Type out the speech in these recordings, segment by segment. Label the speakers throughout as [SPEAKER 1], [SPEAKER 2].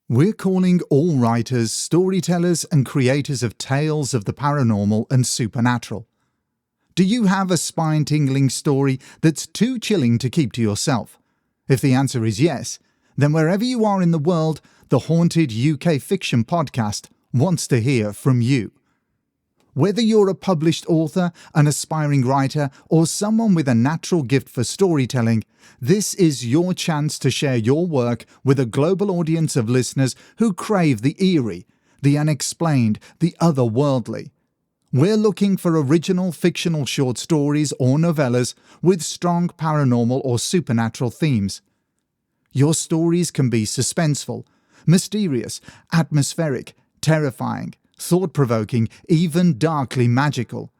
[SPEAKER 1] We're calling all writers, storytellers, and creators of tales of the paranormal and supernatural. Do you have a spine-tingling story that's too chilling to keep to yourself? If the answer is yes, then wherever you are in the world, the Haunted UK Fiction Podcast wants to hear from you. Whether you're a published author, an aspiring writer, or someone with a natural gift for storytelling, this is your chance to share your work with a global audience of listeners who crave the eerie, the unexplained, the otherworldly. We're looking for original fictional short stories or novellas with strong paranormal or supernatural themes. Your stories can be suspenseful, mysterious, atmospheric, terrifying, thought-provoking, even darkly magical.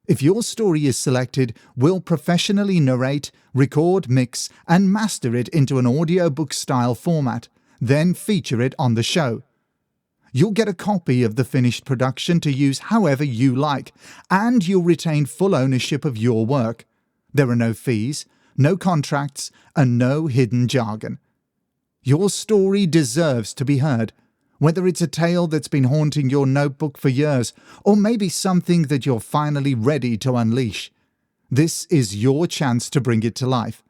[SPEAKER 1] If your story is selected, we'll professionally narrate, record, mix, and master it into an audiobook-style format, then feature it on the show. You'll get a copy of the finished production to use however you like, and you'll retain full ownership of your work. There are no fees, no contracts, and no hidden jargon. Your story deserves to be heard. Whether it's a tale that's been haunting your notebook for years, or maybe something that you're finally ready to unleash, this is your chance to bring it to life.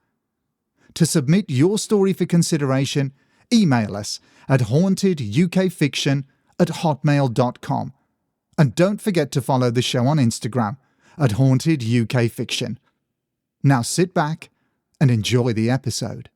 [SPEAKER 1] To submit your story for consideration, email us at hauntedukfiction@hotmail.com. And don't forget to follow the show on Instagram at hauntedukfiction. Now sit back and enjoy the episode.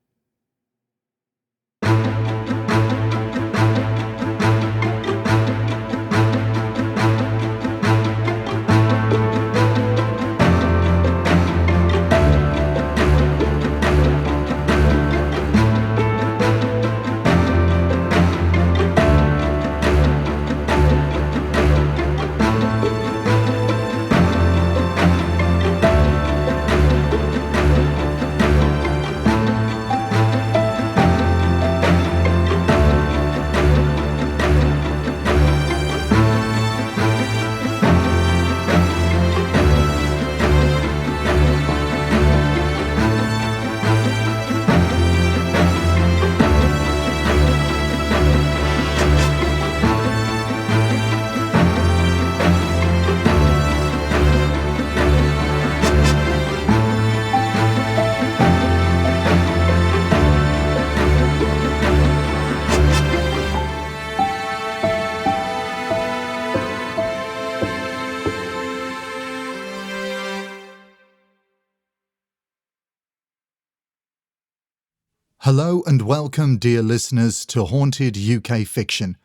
[SPEAKER 1] Hello and welcome, dear listeners, to Haunted UK Fiction,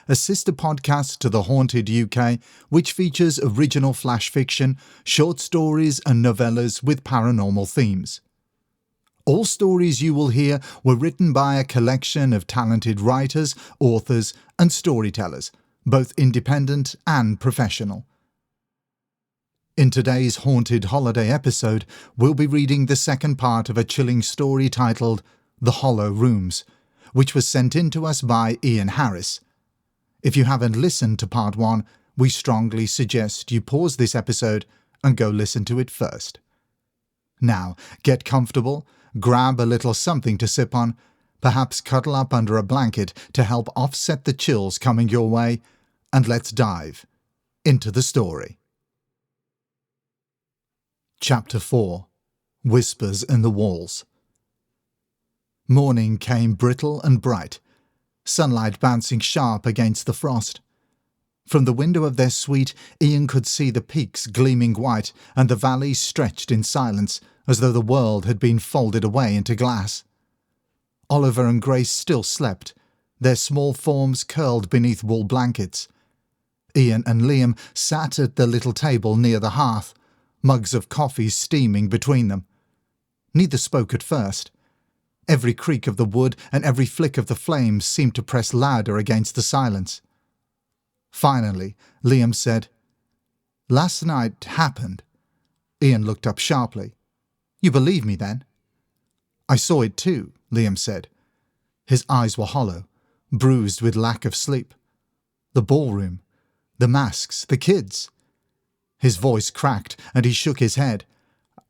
[SPEAKER 1] a sister podcast to The Haunted UK, which features original flash fiction, short stories and novellas with paranormal themes. All stories you will hear were written by a collection of talented writers, authors and storytellers, both independent and professional. In today's Haunted Holiday episode, we'll be reading the second part of a chilling story titled The Hollow Rooms, which was sent in to us by Ian Harris. If you haven't listened to part 1, we strongly suggest you pause this episode and go listen to it first. Now, get comfortable, grab a little something to sip on, perhaps cuddle up under a blanket to help offset the chills coming your way, and let's dive into the story. Chapter 4. Whispers in the Walls. Morning came brittle and bright, sunlight bouncing sharp against the frost. From the window of their suite, Ian could see the peaks gleaming white and the valleys stretched in silence, as though the world had been folded away into glass. Oliver and Grace still slept, their small forms curled beneath wool blankets. Ian and Liam sat at the little table near the hearth, mugs of coffee steaming between them. Neither spoke at first. Every creak of the wood and every flick of the flames seemed to press louder against the silence. Finally, Liam said, "Last night happened." Ian looked up sharply. "You believe me, then?" "I saw it too," Liam said. His eyes were hollow, bruised with lack of sleep. The ballroom, the masks, the kids. His voice cracked and he shook his head.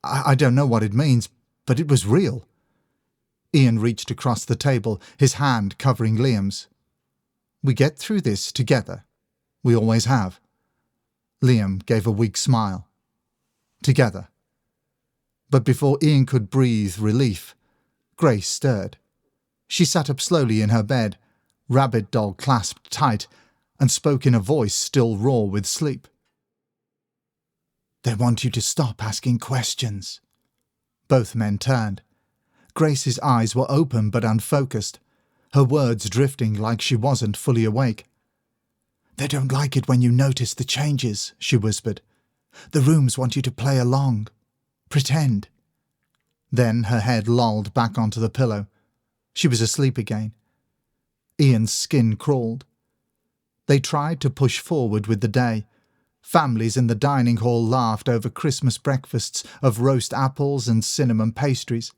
[SPEAKER 1] I don't know what it means, but it was real." Ian reached across the table, his hand covering Liam's. We get through this together. We always have. Liam gave a weak smile. Together. But before Ian could breathe relief, Grace stirred. She sat up slowly in her bed, rabbit doll clasped tight, and spoke in a voice still raw with sleep. "They want you to stop asking questions." Both men turned. Grace's eyes were open but unfocused, her words drifting like she wasn't fully awake. "They don't like it when you notice the changes," she whispered. "The rooms want you to play along. Pretend." Then her head lolled back onto the pillow. She was asleep again. Ian's skin crawled. They tried to push forward with the day. Families in the dining hall laughed over Christmas breakfasts of roast apples and cinnamon pastries.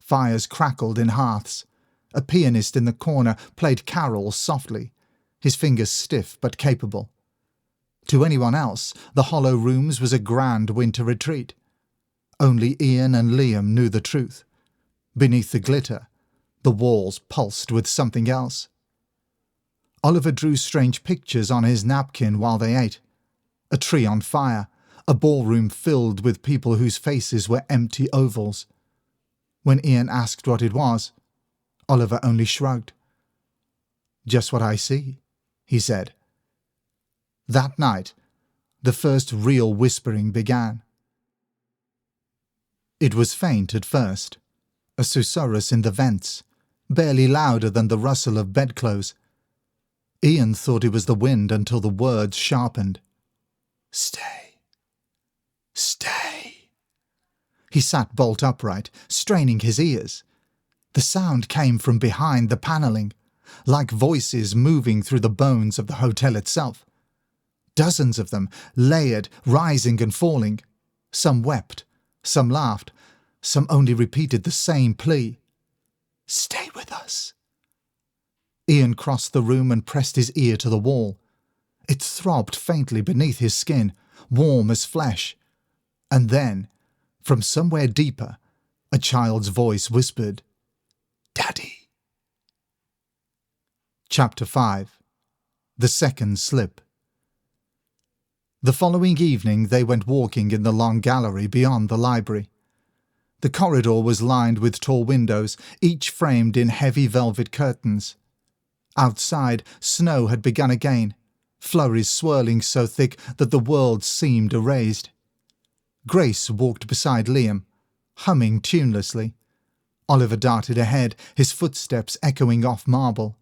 [SPEAKER 1] Fires crackled in hearths. A pianist in the corner played carols softly, his fingers stiff but capable. To anyone else, the Hollow Rooms was a grand winter retreat. Only Ian and Liam knew the truth. Beneath the glitter, the walls pulsed with something else. Oliver drew strange pictures on his napkin while they ate. A tree on fire, a ballroom filled with people whose faces were empty ovals. When Ian asked what it was, Oliver only shrugged. "Just what I see," he said. That night, the first real whispering began. It was faint at first, a susurrus in the vents, barely louder than the rustle of bedclothes. Ian thought it was the wind until the words sharpened. "Stay. Stay." He sat bolt upright, straining his ears. The sound came from behind the panelling, like voices moving through the bones of the hotel itself. Dozens of them, layered, rising and falling. Some wept, some laughed, some only repeated the same plea. "Stay with us." Ian crossed the room and pressed his ear to the wall. It throbbed faintly beneath his skin, warm as flesh. And then, from somewhere deeper, a child's voice whispered, "Daddy." Chapter 5. The Second Slip. The following evening they went walking in the long gallery beyond the library. The corridor was lined with tall windows, each framed in heavy velvet curtains. Outside, snow had begun again, flurries swirling so thick that the world seemed erased. Grace walked beside Liam, humming tunelessly. Oliver darted ahead, his footsteps echoing off marble.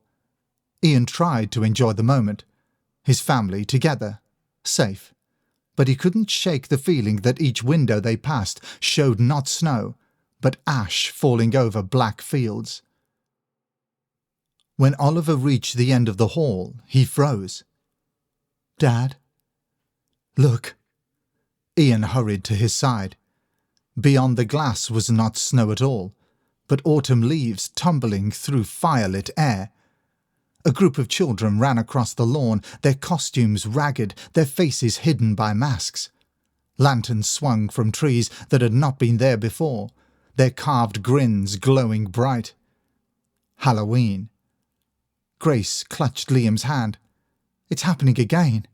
[SPEAKER 1] Ian tried to enjoy the moment, his family together, safe. But he couldn't shake the feeling that each window they passed showed not snow, but ash falling over black fields. When Oliver reached the end of the hall, he froze. "Dad?" "Look." Ian hurried to his side. Beyond the glass was not snow at all, but autumn leaves tumbling through firelit air. A group of children ran across the lawn, their costumes ragged, their faces hidden by masks. Lanterns swung from trees that had not been there before, their carved grins glowing bright. Halloween. Grace clutched Liam's hand. "It's happening again."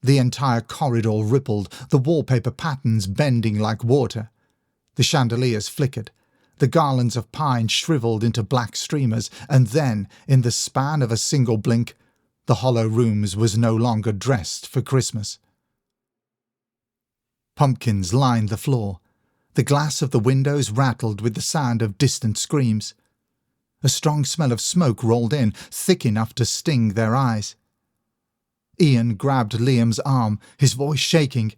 [SPEAKER 1] The entire corridor rippled, the wallpaper patterns bending like water. The chandeliers flickered. The garlands of pine shriveled into black streamers, and then, in the span of a single blink, the Hollow Rooms was no longer dressed for Christmas. Pumpkins lined the floor. The glass of the windows rattled with the sound of distant screams. A strong smell of smoke rolled in, thick enough to sting their eyes. Ian grabbed Liam's arm, his voice shaking.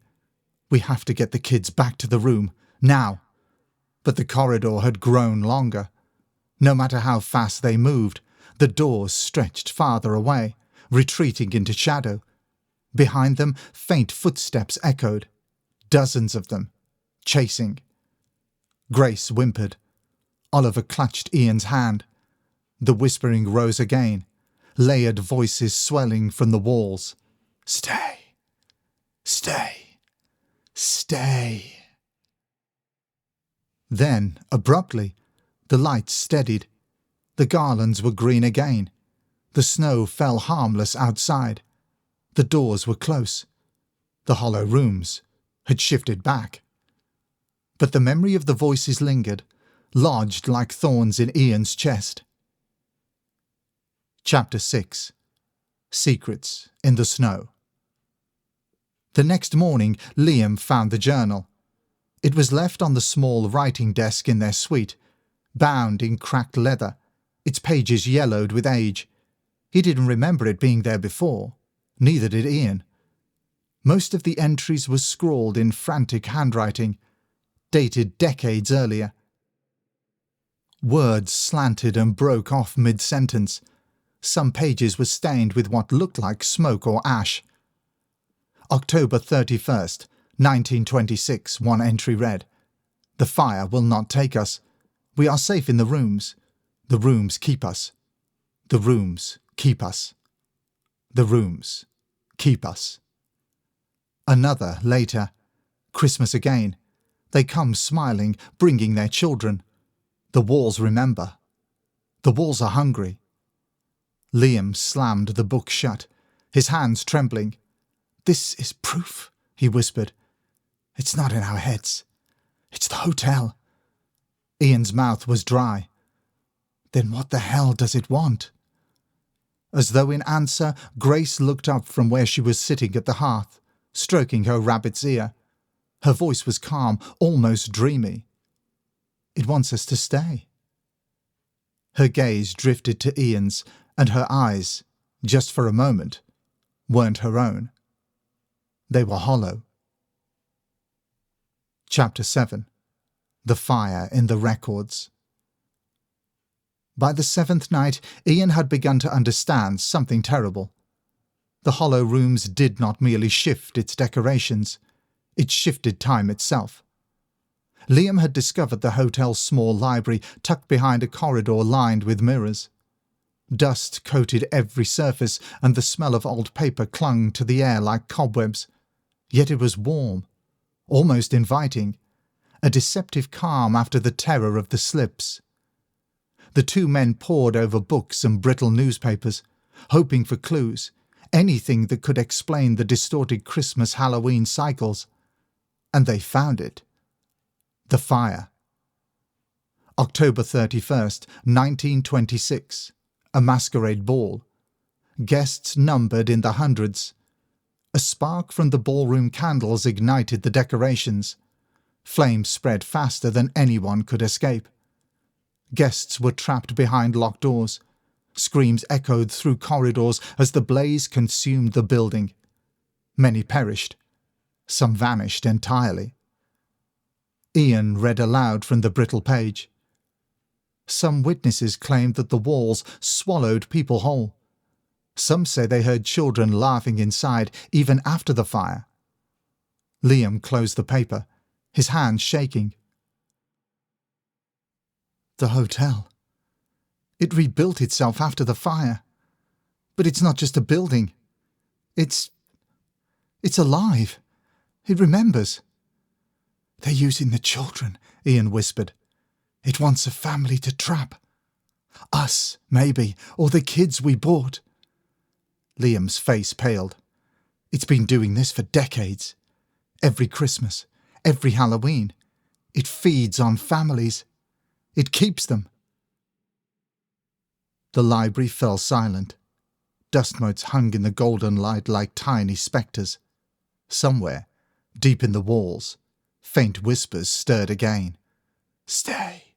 [SPEAKER 1] "We have to get the kids back to the room, now." But the corridor had grown longer. No matter how fast they moved, the doors stretched farther away, retreating into shadow. Behind them, faint footsteps echoed. Dozens of them, chasing. Grace whimpered. Oliver clutched Ian's hand. The whispering rose again, layered voices swelling from the walls. "Stay. Stay. Stay." Then, abruptly, the lights steadied. The garlands were green again. The snow fell harmless outside. The doors were close. The hollow rooms had shifted back. But the memory of the voices lingered, lodged like thorns in Ian's chest. Chapter 6. Secrets in the Snow. The next morning, Liam found the journal. It was left on the small writing desk in their suite, bound in cracked leather, its pages yellowed with age. He didn't remember it being there before. Neither did Ian. Most of the entries were scrawled in frantic handwriting, dated decades earlier. Words slanted and broke off mid-sentence. Some pages were stained with what looked like smoke or ash. October 31st, 1926, one entry read, "The fire will not take us. We are safe in the rooms. The rooms keep us. The rooms keep us. The rooms keep us." Another later, "Christmas again. They come smiling, bringing their children. The walls remember. The walls are hungry." Liam slammed the book shut, his hands trembling. "This is proof," he whispered. "It's not in our heads. It's the hotel." Ian's mouth was dry. "Then what the hell does it want?" As though in answer, Grace looked up from where she was sitting at the hearth, stroking her rabbit's ear. Her voice was calm, almost dreamy. "It wants us to stay." Her gaze drifted to Ian's, and her eyes, just for a moment, weren't her own. They were hollow. Chapter 7. The Fire in the Records. By the seventh night, Ian had begun to understand something terrible. The hollow rooms did not merely shift its decorations, it shifted time itself. Liam had discovered the hotel's small library tucked behind a corridor lined with mirrors. Dust coated every surface, and the smell of old paper clung to the air like cobwebs. Yet it was warm, almost inviting, a deceptive calm after the terror of the slips. The two men pored over books and brittle newspapers, hoping for clues, anything that could explain the distorted Christmas-Halloween cycles. And they found it. The fire. October 31st, 1926. A masquerade ball. Guests numbered in the hundreds. A spark from the ballroom candles ignited the decorations. Flames spread faster than anyone could escape. Guests were trapped behind locked doors. Screams echoed through corridors as the blaze consumed the building. Many perished. Some vanished entirely. Ian read aloud from the brittle page. Some witnesses claimed that the walls swallowed people whole. Some say they heard children laughing inside even after the fire. Liam closed the paper, his hands shaking. The hotel. It rebuilt itself after the fire. But it's not just a building. It's alive. It remembers. "They're using the children," Ian whispered. "It wants a family to trap. Us, maybe, or the kids we bought." Liam's face paled. "It's been doing this for decades. Every Christmas, every Halloween. It feeds on families. It keeps them." The library fell silent. Dust motes hung in the golden light like tiny spectres. Somewhere, deep in the walls, faint whispers stirred again. "Stay.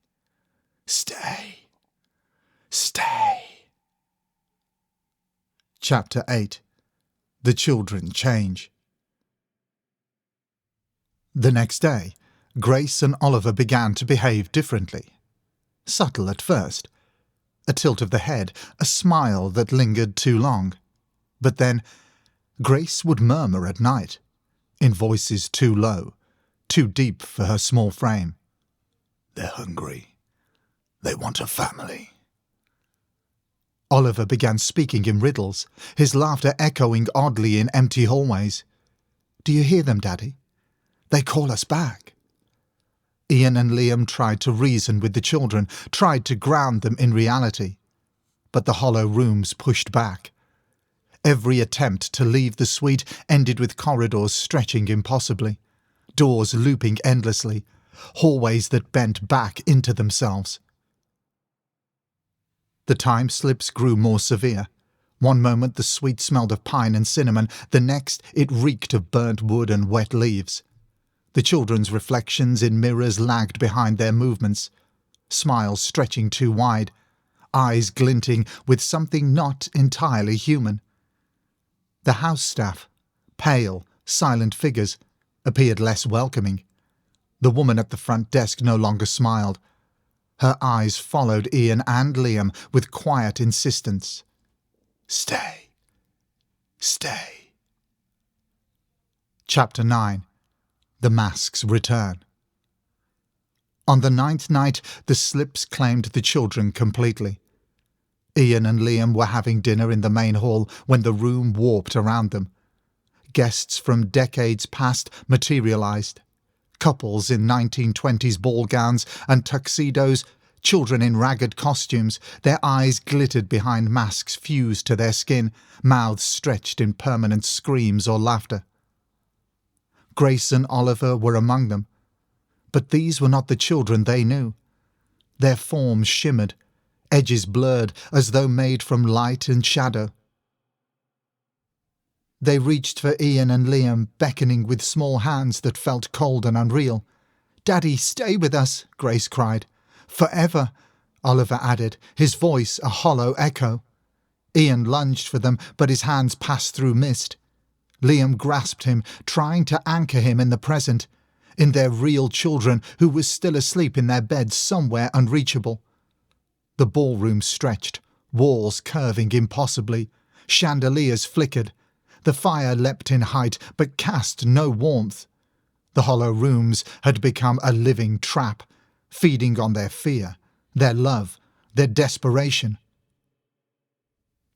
[SPEAKER 1] Stay. Stay." Chapter 8. The Children Change. The next day, Grace and Oliver began to behave differently. Subtle at first. A tilt of the head, a smile that lingered too long. But then, Grace would murmur at night, in voices too low, too deep for her small frame. "They're hungry. They want a family." Oliver began speaking in riddles, his laughter echoing oddly in empty hallways. "Do you hear them, Daddy? They call us back." Ian and Liam tried to reason with the children, tried to ground them in reality. but the hollow rooms pushed back. Every attempt to leave the suite ended with corridors stretching impossibly, doors looping endlessly, hallways that bent back into themselves. The time slips grew more severe. One moment the suite smelled of pine and cinnamon, the next it reeked of burnt wood and wet leaves. The children's reflections in mirrors lagged behind their movements, smiles stretching too wide, eyes glinting with something not entirely human. The house staff, pale, silent figures, appeared less welcoming. The woman at the front desk no longer smiled. Her eyes followed Ian and Liam with quiet insistence. Stay. Stay. Chapter 9. The Masks Return. On the 9th night, the slips claimed the children completely. Ian and Liam were having dinner in the main hall when the room warped around them. Guests from decades past materialized. Couples in 1920s ball gowns and tuxedos, children in ragged costumes, their eyes glittered behind masks fused to their skin, mouths stretched in permanent screams or laughter. Grace and Oliver were among them, but these were not the children they knew. Their forms shimmered, edges blurred as though made from light and shadow. They reached for Ian and Liam, beckoning with small hands that felt cold and unreal. "Daddy, stay with us," Grace cried. "Forever," Oliver added, his voice a hollow echo. Ian lunged for them, but his hands passed through mist. Liam grasped him, trying to anchor him in the present, in their real children who were still asleep in their beds somewhere unreachable. The ballroom stretched, walls curving impossibly, chandeliers flickered. The fire leapt in height but cast no warmth. The hollow rooms had become a living trap, feeding on their fear, their love, their desperation.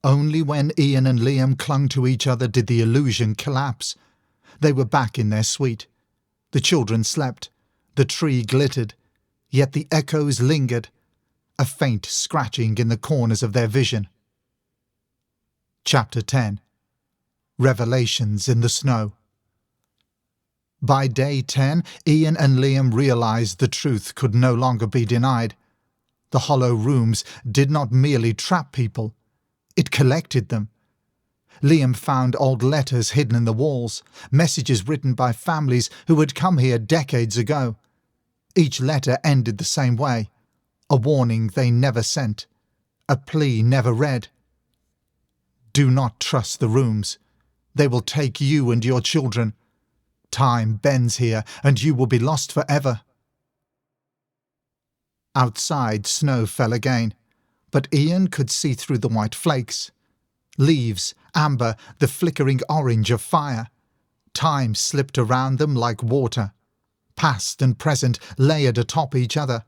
[SPEAKER 1] Only when Ian and Liam clung to each other did the illusion collapse. They were back in their suite. The children slept. The tree glittered. Yet the echoes lingered, a faint scratching in the corners of their vision. Chapter 10. Revelations in the Snow. By day 10, Ian and Liam realized the truth could no longer be denied. The hollow rooms did not merely trap people. It collected them. Liam found old letters hidden in the walls, messages written by families who had come here decades ago. Each letter ended the same way. A warning they never sent. A plea never read. Do not trust the rooms. They will take you and your children. Time bends here, and you will be lost forever. Outside, snow fell again, but Ian could see through the white flakes. Leaves, amber, the flickering orange of fire. Time slipped around them like water. Past and present layered atop each other.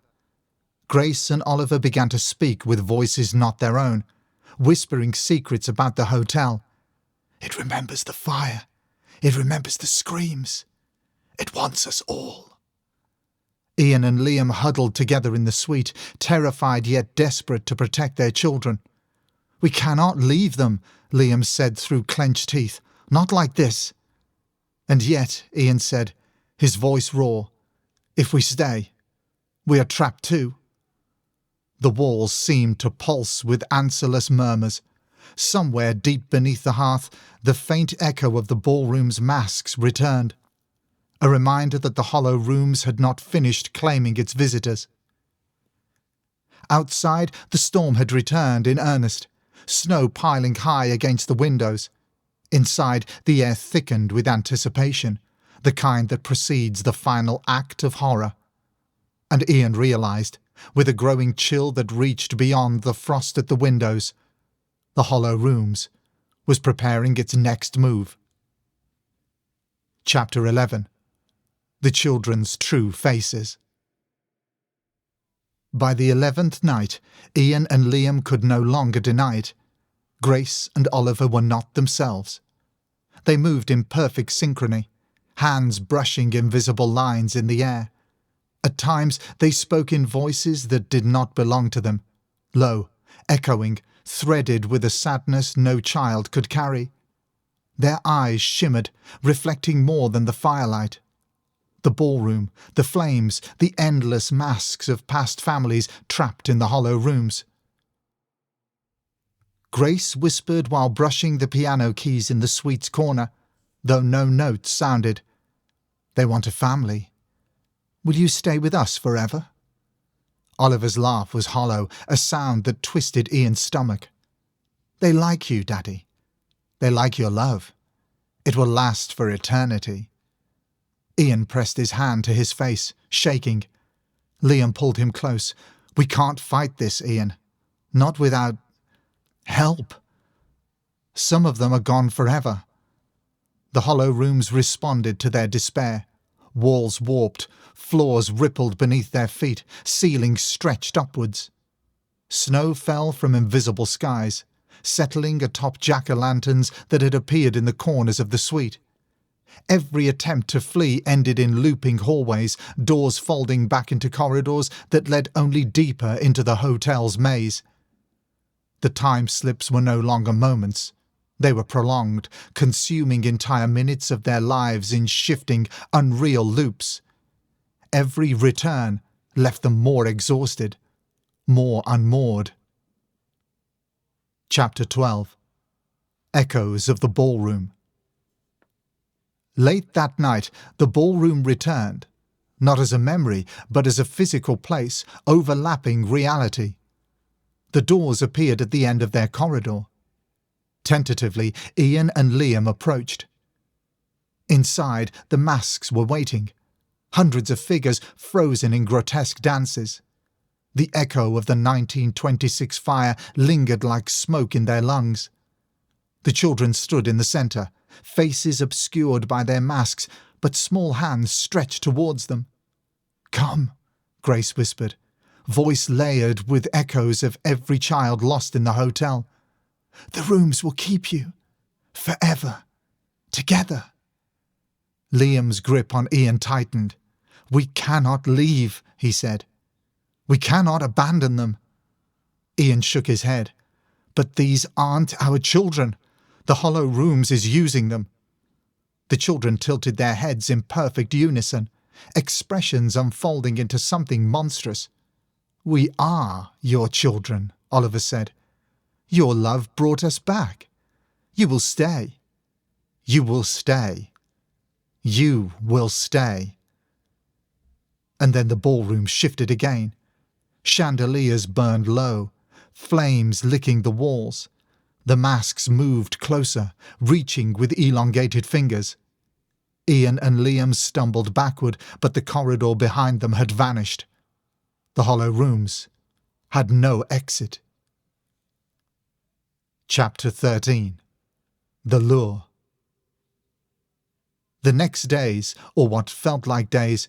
[SPEAKER 1] Grace and Oliver began to speak with voices not their own, whispering secrets about the hotel. It remembers the fire. It remembers the screams. It wants us all. Ian and Liam huddled together in the suite, terrified yet desperate to protect their children. "We cannot leave them," Liam said through clenched teeth. "Not like this." "And yet," Ian said, his voice raw, "if we stay, we are trapped too." The walls seemed to pulse with answerless murmurs. Somewhere deep beneath the hearth, the faint echo of the ballroom's masks returned. A reminder that the hollow rooms had not finished claiming its visitors. Outside, the storm had returned in earnest, snow piling high against the windows. Inside, the air thickened with anticipation, the kind that precedes the final act of horror. And Ian realized, with a growing chill that reached beyond the frost at the windows, the hollow rooms was preparing its next move. Chapter 11. The Children's True Faces. By the 11th night, Ian and Liam could no longer deny it. Grace and Oliver were not themselves. They moved in perfect synchrony, hands brushing invisible lines in the air. At times they spoke in voices that did not belong to them, low, echoing, threaded with a sadness no child could carry. Their eyes shimmered, reflecting more than the firelight. The ballroom, the flames, the endless masks of past families trapped in the hollow rooms. Grace whispered while brushing the piano keys in the suite's corner, though no notes sounded. "They want a family. Will you stay with us forever?" Oliver's laugh was hollow, a sound that twisted Ian's stomach. "They like you, Daddy. They like your love. It will last for eternity." Ian pressed his hand to his face, shaking. Liam pulled him close. "We can't fight this, Ian. Not without help. Some of them are gone forever." The hollow rooms responded to their despair. Walls warped, floors rippled beneath their feet, ceilings stretched upwards. Snow fell from invisible skies, settling atop jack-o'-lanterns that had appeared in the corners of the suite. Every attempt to flee ended in looping hallways, doors folding back into corridors that led only deeper into the hotel's maze. The time slips were no longer moments. They were prolonged, consuming entire minutes of their lives in shifting, unreal loops. Every return left them more exhausted, more unmoored. Chapter 12. Echoes of the Ballroom. Late that night, the ballroom returned, not as a memory, but as a physical place, overlapping reality. The doors appeared at the end of their corridor. Tentatively, Ian and Liam approached. Inside, the masks were waiting, hundreds of figures frozen in grotesque dances. The echo of the 1926 fire lingered like smoke in their lungs. The children stood in the centre, faces obscured by their masks, but small hands stretched towards them. "Come," Grace whispered, voice layered with echoes of every child lost in the hotel. "The rooms will keep you. Forever. Together." Liam's grip on Ian tightened. "We cannot leave," he said. "We cannot abandon them." Ian shook his head. "But these aren't our children. The hollow rooms is using them." The children tilted their heads in perfect unison, expressions unfolding into something monstrous. "We are your children," Oliver said. "Your love brought us back. You will stay. You will stay. You will stay." And then the ballroom shifted again. Chandeliers burned low, flames licking the walls. The masks moved closer, reaching with elongated fingers. Ian and Liam stumbled backward, but the corridor behind them had vanished. The hollow rooms had no exit. Chapter 13. The Lure. The next days, or what felt like days,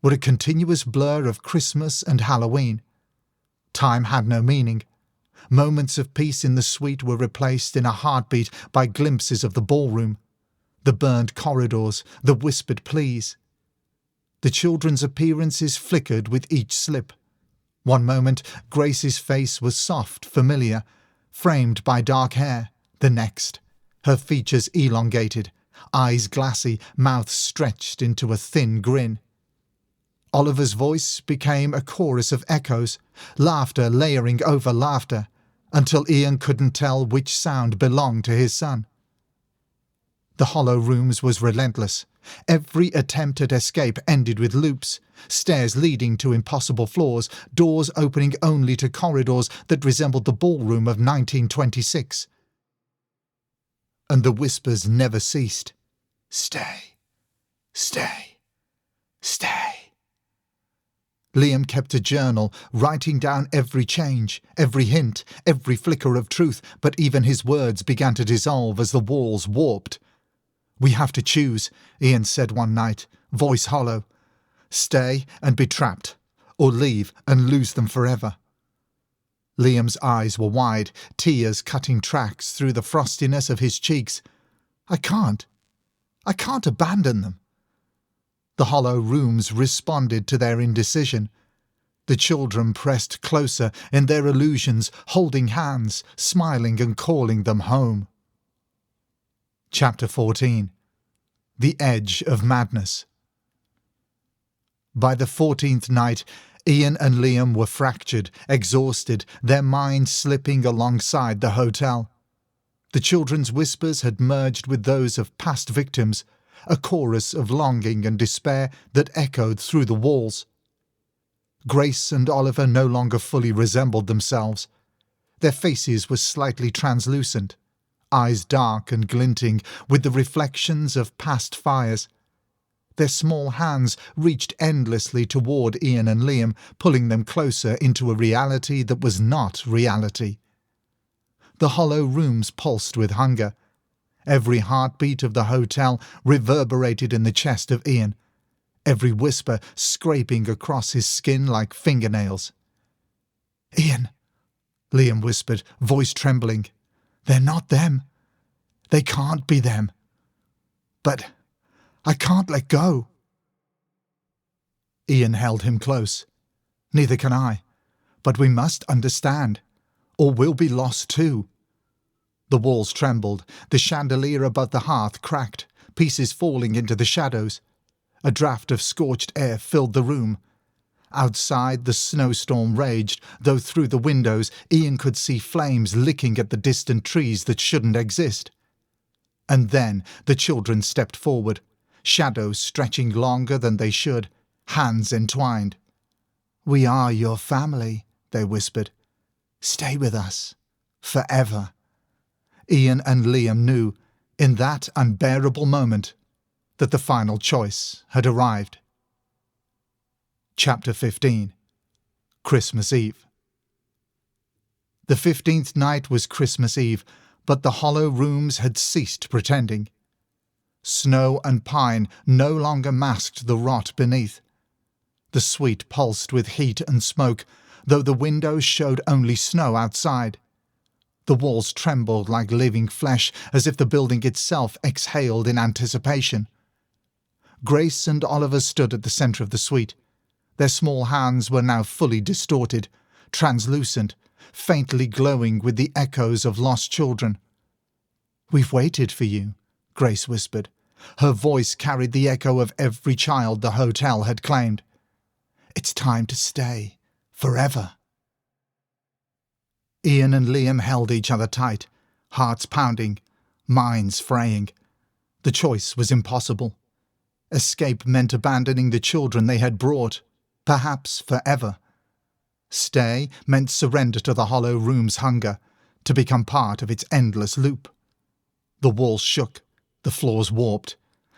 [SPEAKER 1] were a continuous blur of Christmas and Halloween. Time had no meaning. Moments of peace in the suite were replaced in a heartbeat by glimpses of the ballroom, the burned corridors, the whispered pleas. The children's appearances flickered with each slip. One moment, Grace's face was soft, familiar, framed by dark hair. The next, her features elongated, eyes glassy, mouth stretched into a thin grin. Oliver's voice became a chorus of echoes, laughter layering over laughter, until Ian couldn't tell which sound belonged to his son. The hollow rooms was relentless. Every attempt at escape ended with loops, stairs leading to impossible floors, doors opening only to corridors that resembled the ballroom of 1926. And the whispers never ceased. "Stay, stay, stay." Liam kept a journal, writing down every change, every hint, every flicker of truth, but even his words began to dissolve as the walls warped. "We have to choose," Ian said one night, voice hollow. "Stay and be trapped, or leave and lose them forever." Liam's eyes were wide, tears cutting tracks through the frostiness of his cheeks. I can't abandon them." The hollow rooms responded to their indecision. The children pressed closer in their illusions, holding hands, smiling and calling them home. Chapter 14. The Edge of Madness. By the 14th night, Ian and Liam were fractured, exhausted, their minds slipping alongside the hotel. The children's whispers had merged with those of past victims, a chorus of longing and despair that echoed through the walls. Grace and Oliver no longer fully resembled themselves. Their faces were slightly translucent, eyes dark and glinting with the reflections of past fires. Their small hands reached endlessly toward Ian and Liam, pulling them closer into a reality that was not reality. The hollow rooms pulsed with hunger. Every heartbeat of the hotel reverberated in the chest of Ian, every whisper scraping across his skin like fingernails. "Ian," Liam whispered, voice trembling. "They're not them. They can't be them. But I can't let go." Ian held him close. "Neither can I. But we must understand, or we'll be lost too." The walls trembled, the chandelier above the hearth cracked, pieces falling into the shadows. A draught of scorched air filled the room. Outside, the snowstorm raged, though through the windows Ian could see flames licking at the distant trees that shouldn't exist. And then the children stepped forward, shadows stretching longer than they should, hands entwined. "We are your family," they whispered. "Stay with us, forever." Ian and Liam knew, in that unbearable moment, that the final choice had arrived. Chapter 15. Christmas Eve. The 15th night was Christmas Eve, but the hollow rooms had ceased pretending. Snow and pine no longer masked the rot beneath. The suite pulsed with heat and smoke, though the windows showed only snow outside. The walls trembled like living flesh, as if the building itself exhaled in anticipation. Grace and Oliver stood at the centre of the suite. Their small hands were now fully distorted, translucent, faintly glowing with the echoes of lost children. "We've waited for you," Grace whispered. Her voice carried the echo of every child the hotel had claimed. "It's time to stay, forever." Ian and Liam held each other tight, hearts pounding, minds fraying. The choice was impossible. Escape meant abandoning the children they had brought, perhaps forever. Stay meant surrender to the hollow room's hunger, to become part of its endless loop. The walls shook, the floors warped,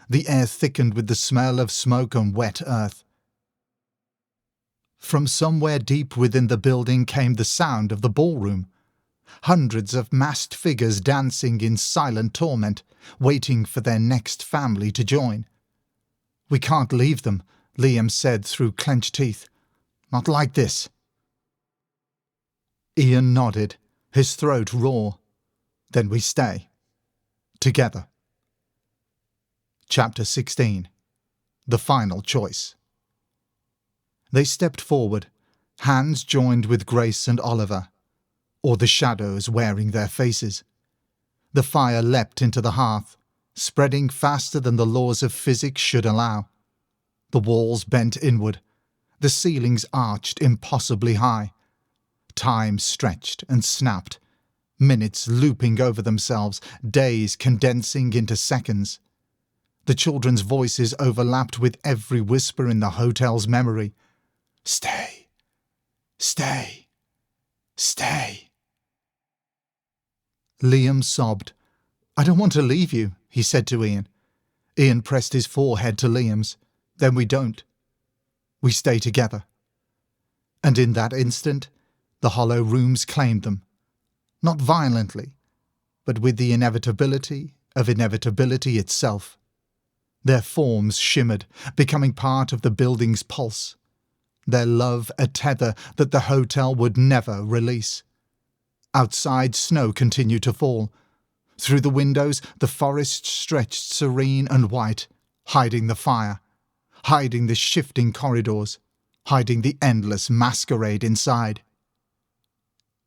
[SPEAKER 1] the air thickened with the smell of smoke and wet earth. From somewhere deep within the building came the sound of the ballroom. Hundreds of masked figures dancing in silent torment, waiting for their next family to join. "We can't leave them," Liam said through clenched teeth. "Not like this." Ian nodded, his throat raw. "Then we stay. Together." Chapter 16. The Final Choice. They stepped forward, hands joined with Grace and Oliver, or the shadows wearing their faces. The fire leapt into the hearth, spreading faster than the laws of physics should allow. The walls bent inward, the ceilings arched impossibly high. Time stretched and snapped, minutes looping over themselves, days condensing into seconds. The children's voices overlapped with every whisper in the hotel's memory. "Stay, stay, stay." Liam sobbed. "I don't want to leave you," he said to Ian. Ian pressed his forehead to Liam's. "Then we don't. We stay together." And in that instant, the hollow rooms claimed them. Not violently, but with the inevitability of inevitability itself. Their forms shimmered, becoming part of the building's pulse. Their love a tether that the hotel would never release. Outside, snow continued to fall. Through the windows, the forest stretched serene and white, hiding the fire, hiding the shifting corridors. hiding the endless masquerade inside.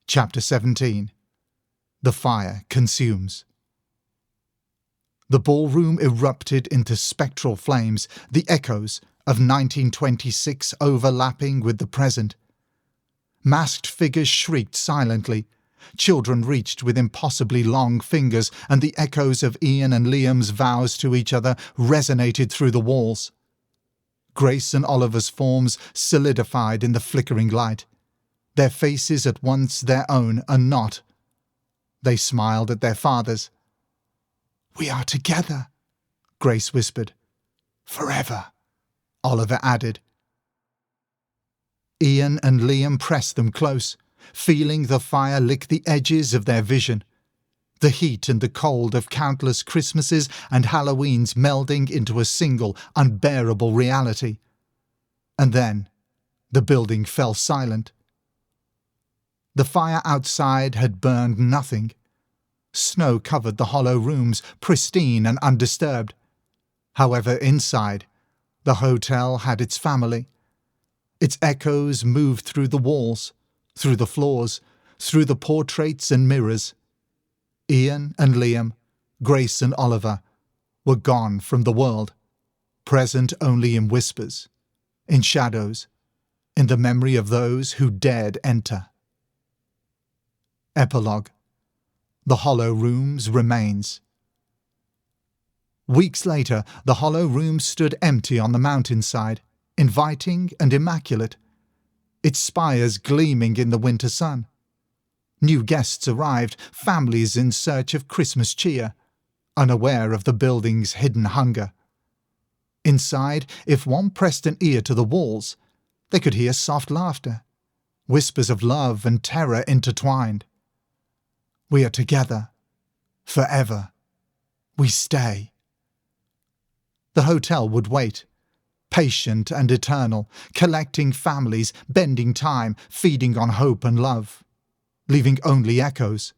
[SPEAKER 1] Chapter 17. The Fire Consumes. The ballroom erupted into spectral flames, the echoes of 1926 overlapping with the present. Masked figures shrieked silently. Children reached with impossibly long fingers, and the echoes of Ian and Liam's vows to each other resonated through the walls. Grace and Oliver's forms solidified in the flickering light, their faces at once their own and not. They smiled at their fathers. "We are together," Grace whispered. "Forever," Oliver added. Ian and Liam pressed them close, feeling the fire lick the edges of their vision, the heat and the cold of countless Christmases and Halloweens melding into a single, unbearable reality. And then the building fell silent. The fire outside had burned nothing. Snow covered the hollow rooms, pristine and undisturbed. However, inside, the hotel had its family. Its echoes moved through the walls, through the floors, through the portraits and mirrors. Ian and Liam, Grace and Oliver, were gone from the world, present only in whispers, in shadows, in the memory of those who dared enter. Epilogue. The Hollow Rooms remains. Weeks later, the Hollow Room stood empty on the mountainside, inviting and immaculate, its spires gleaming in the winter sun. New guests arrived, families in search of Christmas cheer, unaware of the building's hidden hunger. Inside, if one pressed an ear to the walls, they could hear soft laughter, whispers of love and terror intertwined. We are together. Forever. We stay. The hotel would wait, patient and eternal, collecting families, bending time, feeding on hope and love, leaving only echoes.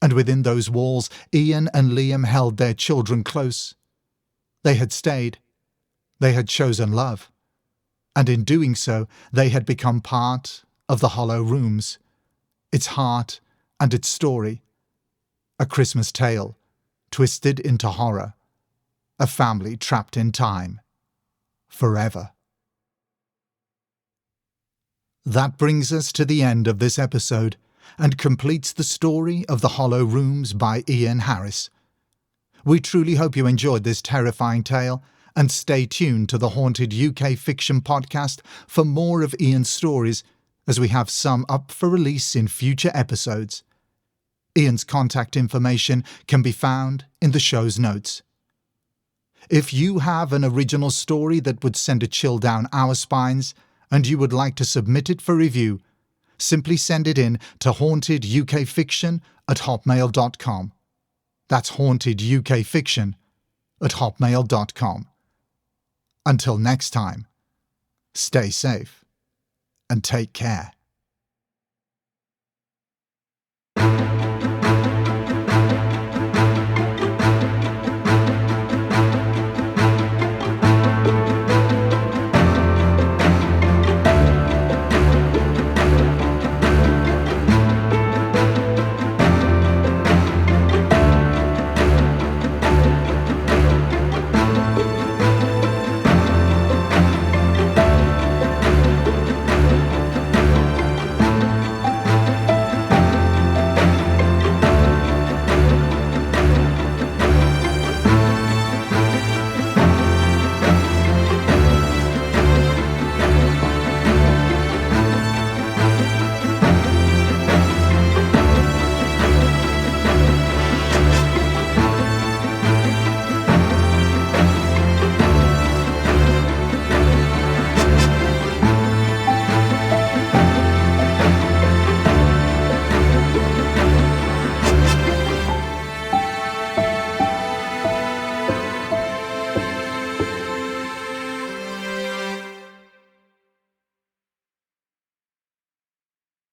[SPEAKER 1] And within those walls, Ian and Liam held their children close. They had stayed. They had chosen love. And in doing so, they had become part of the Hollow Rooms, its heart and its story. A Christmas tale, twisted into horror. A family trapped in time. Forever. That brings us to the end of this episode and completes the story of The Hollow Rooms by Ian Harris. We truly hope you enjoyed this terrifying tale, and stay tuned to the Haunted UK Fiction podcast for more of Ian's stories, as we have some up for release in future episodes. Ian's contact information can be found in the show's notes. If you have an original story that would send a chill down our spines and you would like to submit it for review, simply send it in to hauntedukfiction@hotmail.com. That's hauntedukfiction@hotmail.com. Until next time, stay safe and take care.